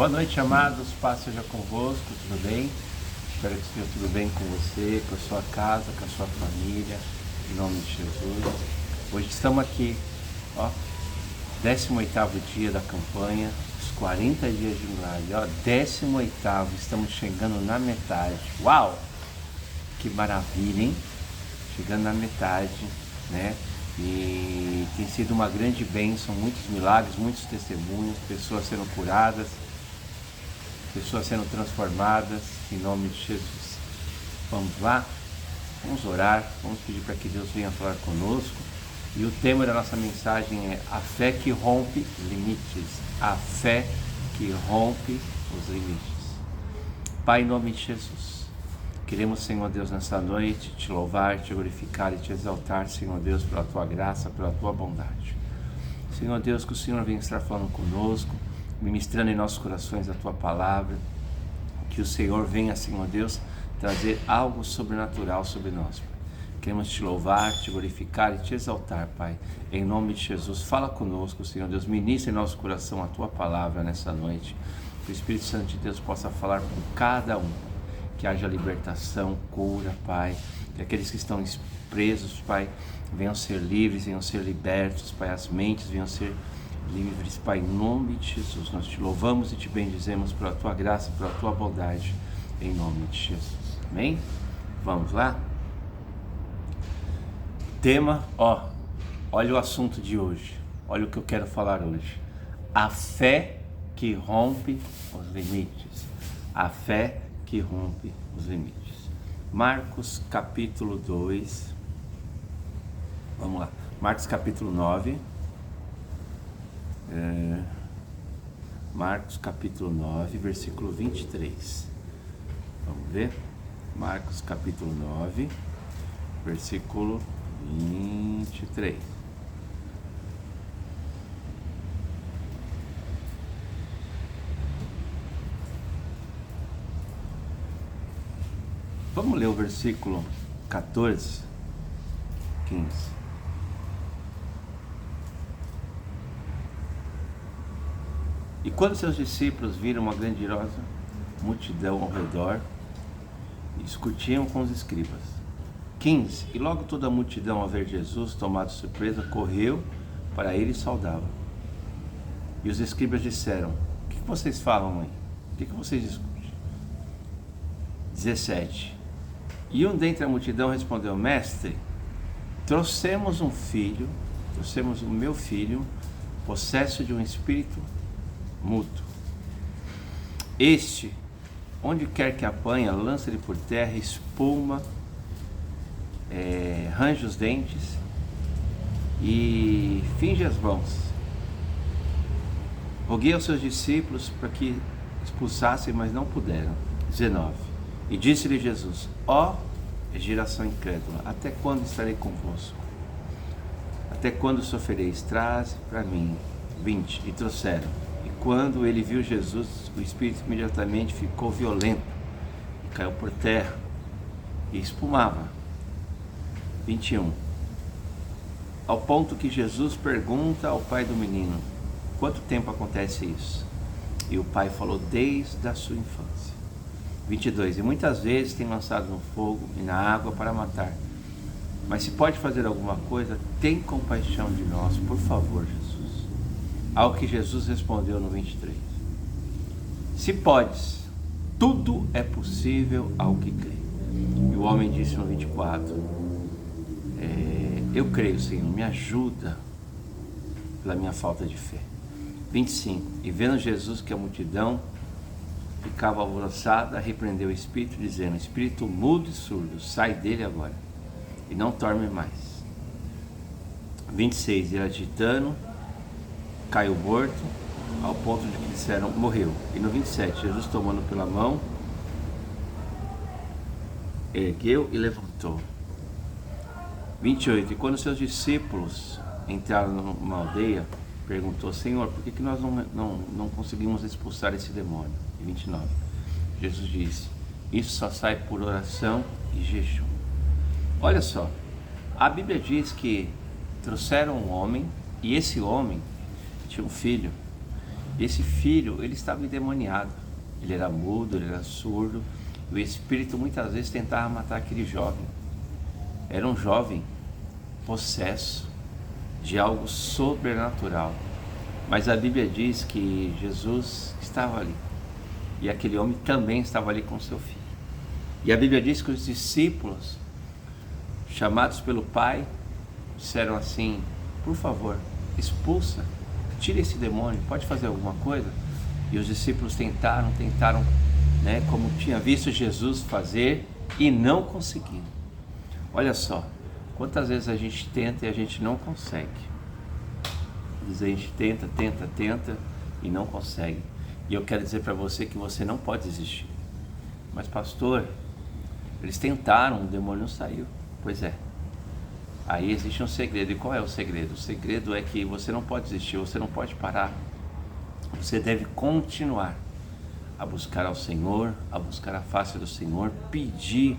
Boa noite, amados, paz seja convosco, tudo bem? Espero que esteja tudo bem com você, com a sua casa, com a sua família, em nome de Jesus. Hoje estamos aqui, 18º dia da campanha, os 40 dias de milagre, 18º, estamos chegando na metade. Uau! Que maravilha, hein? Chegando na metade, né? E tem sido uma grande bênção, muitos milagres, muitos testemunhos, pessoas sendo curadas, pessoas sendo transformadas, em nome de Jesus. Vamos lá? Vamos orar, vamos pedir para que Deus venha falar conosco. E o tema da nossa mensagem é a fé que rompe limites. A fé que rompe os limites. Pai, em nome de Jesus, queremos, Senhor Deus, nessa noite, te louvar, te glorificar e te exaltar, Senhor Deus, pela tua graça, pela tua bondade. Senhor Deus, que o Senhor venha estar falando conosco, ministrando em nossos corações a tua palavra, que o Senhor venha, Senhor Deus, trazer algo sobrenatural sobre nós, Pai. Queremos te louvar, te glorificar e te exaltar, Pai, em nome de Jesus. Fala conosco, Senhor Deus, ministra em nosso coração a tua palavra nessa noite, que o Espírito Santo de Deus possa falar com cada um, que haja libertação, cura, Pai, que aqueles que estão presos, Pai, venham ser livres, venham ser libertos, Pai, as mentes venham ser livres, Pai, em nome de Jesus. Nós te louvamos e te bendizemos pela tua graça, pela tua bondade, em nome de Jesus. Amém? Vamos lá? Tema, olha o assunto de hoje, olha o que eu quero falar hoje. A fé que rompe os limites. A fé que rompe os limites. Marcos capítulo 2, vamos lá, Marcos capítulo 9, Marcos capítulo 9, versículo 23, vamos ver, Marcos capítulo 9, versículo 23. Vamos ler o versículo 14, 15. E quando seus discípulos viram uma grandiosa multidão ao redor, discutiam com os escribas. 15. E logo toda a multidão, ao ver Jesus, tomado de surpresa, correu para ele e saudava. E os escribas disseram: o que vocês falam, mãe? O que vocês discutem? 17. E um dentre a multidão respondeu: Mestre, trouxemos o meu filho, possesso de um espírito mudo. Este, onde quer que apanha, lança-lhe por terra, espuma, range os dentes e finge as mãos. Roguei aos seus discípulos para que expulsassem, mas não puderam. 19. E disse-lhe Jesus: geração incrédula, até quando estarei convosco? Até quando sofrereis? Traze para mim. 20. E trouxeram. E quando ele viu Jesus, o espírito imediatamente ficou violento, e caiu por terra e espumava. 21. Ao ponto que Jesus pergunta ao pai do menino: quanto tempo acontece isso? E o pai falou: desde a sua infância. 22. E muitas vezes tem lançado no fogo e na água para matar. Mas se pode fazer alguma coisa, tem compaixão de nós, por favor, Jesus. Ao que Jesus respondeu no 23. Se podes, tudo é possível ao que crê. E o homem disse no 24: eu creio, Senhor, me ajuda pela minha falta de fé. 25. E vendo Jesus que a multidão ficava alvoroçada, repreendeu o espírito, dizendo: espírito mudo e surdo, sai dele agora, e não torne mais. 26. E agitando, caiu morto, ao ponto de que disseram: morreu. E no 27, Jesus, tomando pela mão, ergueu e levantou. 28. E quando seus discípulos entraram numa aldeia, perguntou: Senhor, por que nós não conseguimos expulsar esse demônio? E 29. Jesus disse: isso só sai por oração e jejum. Olha só, a Bíblia diz que trouxeram um homem, e esse homem tinha um filho, Esse filho, ele estava endemoniado. Ele era mudo, ele era surdo. O espírito muitas vezes tentava matar aquele jovem. Era um jovem possesso de algo sobrenatural. Mas a Bíblia diz que Jesus estava ali. E aquele homem também estava ali com seu filho. E a Bíblia diz que os discípulos, chamados pelo Pai, disseram assim: por favor, expulsa, tira esse demônio, pode fazer alguma coisa? E os discípulos tentaram, né, como tinha visto Jesus fazer, e não conseguiram. Olha só, quantas vezes a gente tenta e a gente não consegue. A gente tenta e não consegue. E eu quero dizer para você que você não pode desistir. Mas pastor, eles tentaram, o demônio não saiu. Pois é. Aí existe um segredo. E qual é o segredo? O segredo é que você não pode desistir, você não pode parar. Você deve continuar a buscar ao Senhor, a buscar a face do Senhor, pedir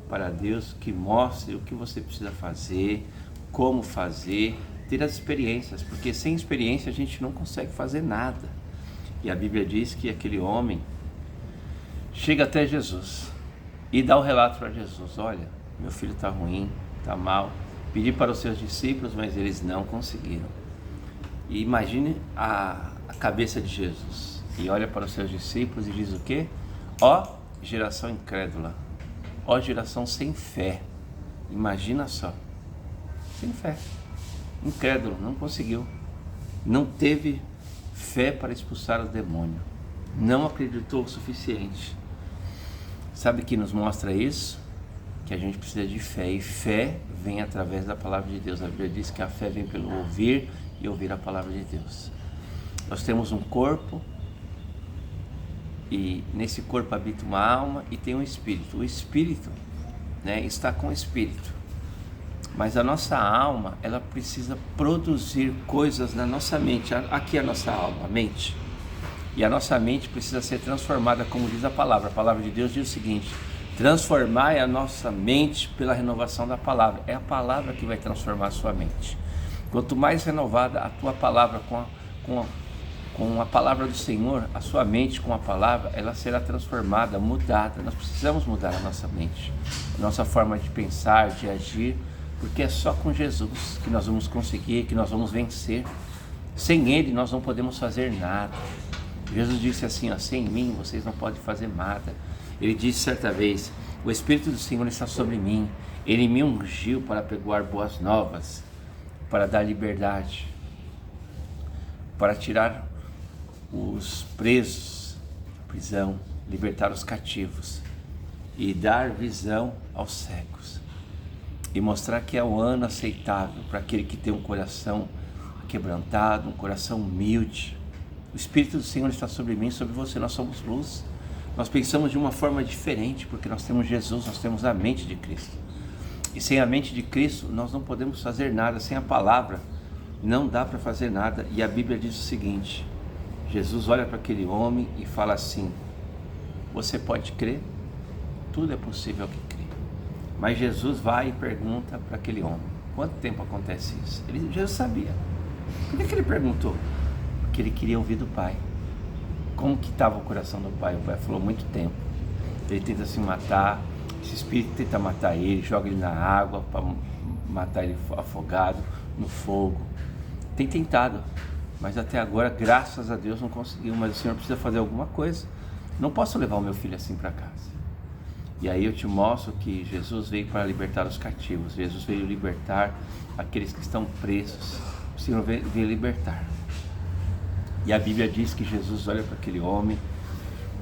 para Deus que mostre o que você precisa fazer, como fazer, ter as experiências, porque sem experiência a gente não consegue fazer nada. E a Bíblia diz que aquele homem chega até Jesus e dá o relato para Jesus: olha, meu filho está ruim, está mal, pedi para os seus discípulos, mas eles não conseguiram. E imagine a cabeça de Jesus, e olha para os seus discípulos e diz o quê? Ó geração incrédula, ó geração sem fé. Imagina só, sem fé, incrédulo, não conseguiu, não teve fé para expulsar o demônio, não acreditou o suficiente. Sabe o que nos mostra isso? Que a gente precisa de fé, e fé vem através da palavra de Deus. A Bíblia diz que a fé vem pelo ouvir e ouvir a palavra de Deus. Nós temos um corpo, e nesse corpo habita uma alma e tem um espírito. O espírito, né, está com o espírito, mas a nossa alma, ela precisa produzir coisas na nossa mente. Aqui é a nossa alma, a mente. E a nossa mente precisa ser transformada, como diz a palavra de Deus diz o seguinte: transformai a nossa mente pela renovação da palavra. É a palavra que vai transformar a sua mente. Quanto mais renovada a tua palavra com a palavra do Senhor, a sua mente com a palavra, ela será transformada, mudada. Nós precisamos mudar a nossa mente, a nossa forma de pensar, de agir, porque é só com Jesus que nós vamos conseguir, que nós vamos vencer. Sem Ele nós não podemos fazer nada. Jesus disse assim, ó: sem mim vocês não podem fazer nada. Ele disse certa vez: o Espírito do Senhor está sobre mim, Ele me ungiu para pregoar boas novas, para dar liberdade, para tirar os presos da prisão, libertar os cativos e dar visão aos cegos, e mostrar que é o ano aceitável para aquele que tem um coração quebrantado, um coração humilde. O Espírito do Senhor está sobre mim, sobre você. Nós somos luz. Nós pensamos de uma forma diferente, porque nós temos Jesus, nós temos a mente de Cristo. E sem a mente de Cristo, nós não podemos fazer nada. Sem a palavra, não dá para fazer nada. E a Bíblia diz o seguinte: Jesus olha para aquele homem e fala assim: você pode crer? Tudo é possível ao que crê. Mas Jesus vai e pergunta para aquele homem: quanto tempo acontece isso? Jesus sabia. Por que ele perguntou? Porque ele queria ouvir do Pai. Como que estava o coração do Pai? O Pai falou: muito tempo. Ele tenta se matar, esse espírito tenta matar ele, joga ele na água para matar ele afogado, no fogo. Tem tentado, mas até agora, graças a Deus, não conseguiu. Mas o Senhor precisa fazer alguma coisa. Não posso levar o meu filho assim para casa. E aí eu te mostro que Jesus veio para libertar os cativos. Jesus veio libertar aqueles que estão presos. O Senhor veio libertar. E a Bíblia diz que Jesus olha para aquele homem: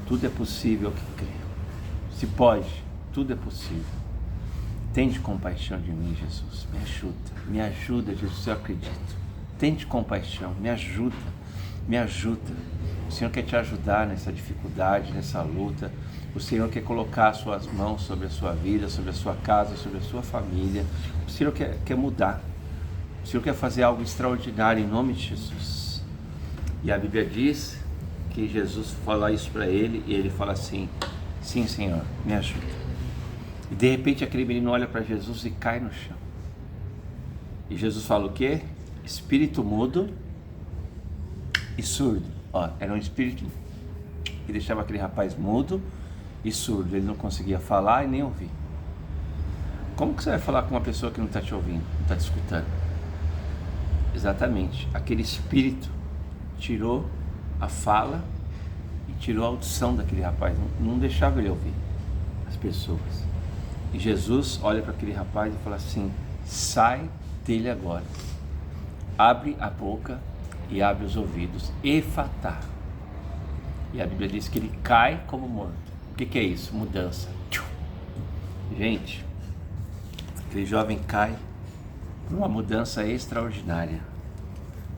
tudo é possível ao que crê. Se pode, tudo é possível. Tende compaixão de mim, Jesus. Me ajuda, Jesus, eu acredito. Tende compaixão, me ajuda. O Senhor quer te ajudar nessa dificuldade, nessa luta. O Senhor quer colocar as suas mãos sobre a sua vida, sobre a sua casa, sobre a sua família. O Senhor quer mudar. O Senhor quer fazer algo extraordinário em nome de Jesus. E a Bíblia diz que Jesus fala isso para ele, e ele fala assim: sim, Senhor, me ajuda. E de repente aquele menino olha para Jesus e cai no chão. E Jesus fala o quê? Espírito mudo e surdo, Ó, era um espírito que deixava aquele rapaz mudo e surdo. Ele não conseguia falar e nem ouvir. Como que você vai falar com uma pessoa que não está te ouvindo, não está te escutando? Exatamente. Aquele espírito tirou a fala e tirou a audição daquele rapaz. Não deixava ele ouvir as pessoas. E Jesus olha para aquele rapaz e fala assim: sai dele agora. Abre a boca e abre os ouvidos. Efatá. E a Bíblia diz que ele cai como morto. O que é isso? Mudança. Gente, aquele jovem cai por uma mudança extraordinária.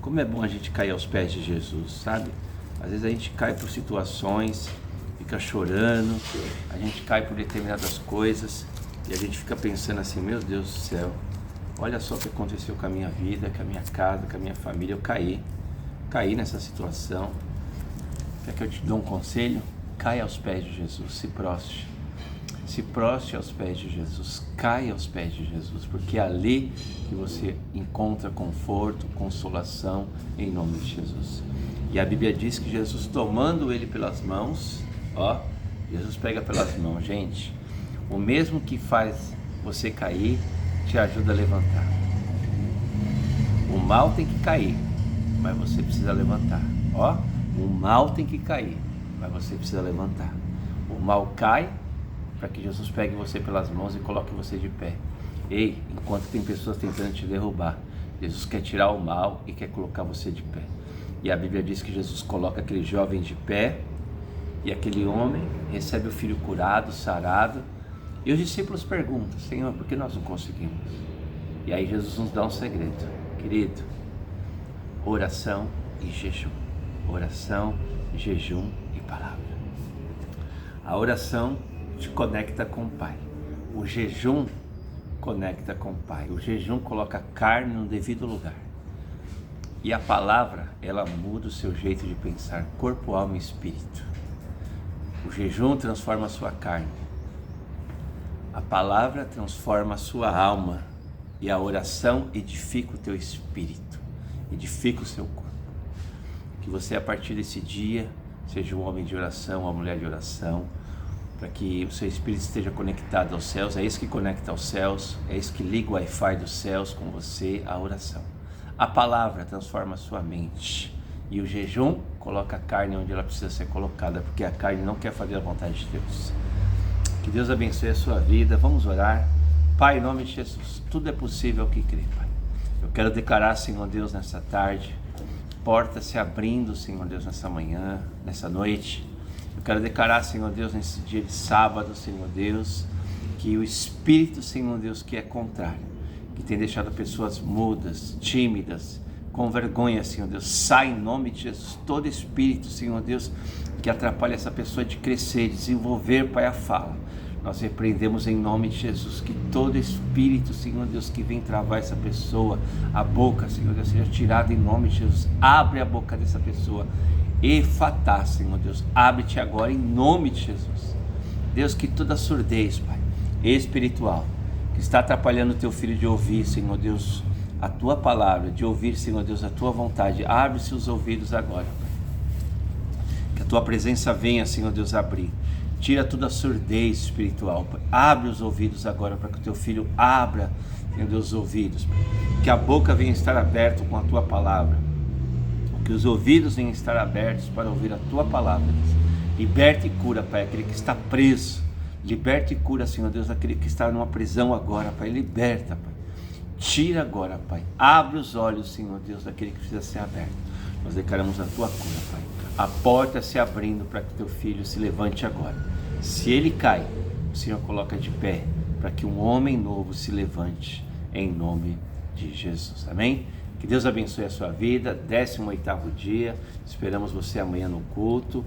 Como é bom a gente cair aos pés de Jesus, sabe? Às vezes a gente cai por situações, fica chorando, a gente cai por determinadas coisas e a gente fica pensando assim: meu Deus do céu, olha só o que aconteceu com a minha vida, com a minha casa, com a minha família. Eu caí nessa situação. Quer que eu te dê um conselho? Caia aos pés de Jesus, se proste aos pés de Jesus, caia aos pés de Jesus, porque é ali que você encontra conforto, consolação, em nome de Jesus. E a Bíblia diz que Jesus, tomando ele pelas mãos, ó, Jesus pega pelas mãos, gente, o mesmo que faz você cair, te ajuda a levantar. O mal tem que cair, mas você precisa levantar, ó, o mal tem que cair, mas você precisa levantar. O mal cai para que Jesus pegue você pelas mãos e coloque você de pé. Ei, enquanto tem pessoas tentando te derrubar, Jesus quer tirar o mal e quer colocar você de pé. E a Bíblia diz que Jesus coloca aquele jovem de pé e aquele homem recebe o filho curado, sarado. E os discípulos perguntam: Senhor, por que nós não conseguimos? E aí Jesus nos dá um segredo, querido: oração e jejum. Oração, jejum e palavra. A oração te conecta com o Pai. O jejum conecta com o Pai. O jejum coloca a carne no devido lugar. E a palavra, ela muda o seu jeito de pensar, corpo, alma e espírito. O jejum transforma a sua carne. A palavra transforma a sua alma. E a oração edifica o teu espírito, edifica o seu corpo. Que você, a partir desse dia, seja um homem de oração, uma mulher de oração, para que o seu espírito esteja conectado aos céus. É isso que conecta aos céus, é isso que liga o Wi-Fi dos céus com você, a oração. A palavra transforma a sua mente e o jejum coloca a carne onde ela precisa ser colocada, porque a carne não quer fazer a vontade de Deus. Que Deus abençoe a sua vida. Vamos orar. Pai, em nome de Jesus, tudo é possível ao que crê, Pai. Eu quero declarar, Senhor Deus, nessa tarde, portas se abrindo, Senhor Deus, nessa manhã, nessa noite. Eu quero declarar, Senhor Deus, nesse dia de sábado, Senhor Deus, que o Espírito, Senhor Deus, que é contrário, que tem deixado pessoas mudas, tímidas, com vergonha, Senhor Deus, sai em nome de Jesus. Todo espírito, Senhor Deus, que atrapalha essa pessoa de crescer, desenvolver, Pai, a fala, nós repreendemos em nome de Jesus, que todo espírito, Senhor Deus, que vem travar essa pessoa, a boca, Senhor Deus, seja tirado em nome de Jesus. Abre a boca dessa pessoa. Efatá, Senhor Deus, abre-te agora em nome de Jesus. Deus, que toda surdez, Pai, espiritual, que está atrapalhando o teu filho de ouvir, Senhor Deus, a tua palavra, de ouvir, Senhor Deus, a tua vontade, abre-se os ouvidos agora, Pai. Que a tua presença venha, Senhor Deus, abrir. Tira toda a surdez espiritual, Pai. Abre os ouvidos agora para que o teu filho abra, Senhor Deus, os ouvidos, Pai. Que a boca venha estar aberta com a tua palavra. Que os ouvidos venham estar abertos para ouvir a tua palavra. Liberta e cura, Pai, aquele que está preso. Liberta e cura, Senhor Deus, aquele que está numa prisão agora, Pai. Liberta, Pai. Tira agora, Pai. Abre os olhos, Senhor Deus, daquele que precisa ser aberto. Nós declaramos a tua cura, Pai. A porta se abrindo para que teu filho se levante agora. Se ele cai, o Senhor coloca de pé para que um homem novo se levante em nome de Jesus. Amém? Que Deus abençoe a sua vida. 18º dia. Esperamos você amanhã no culto.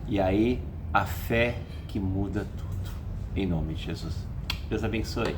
E aí, a fé que muda tudo. Em nome de Jesus. Deus abençoe.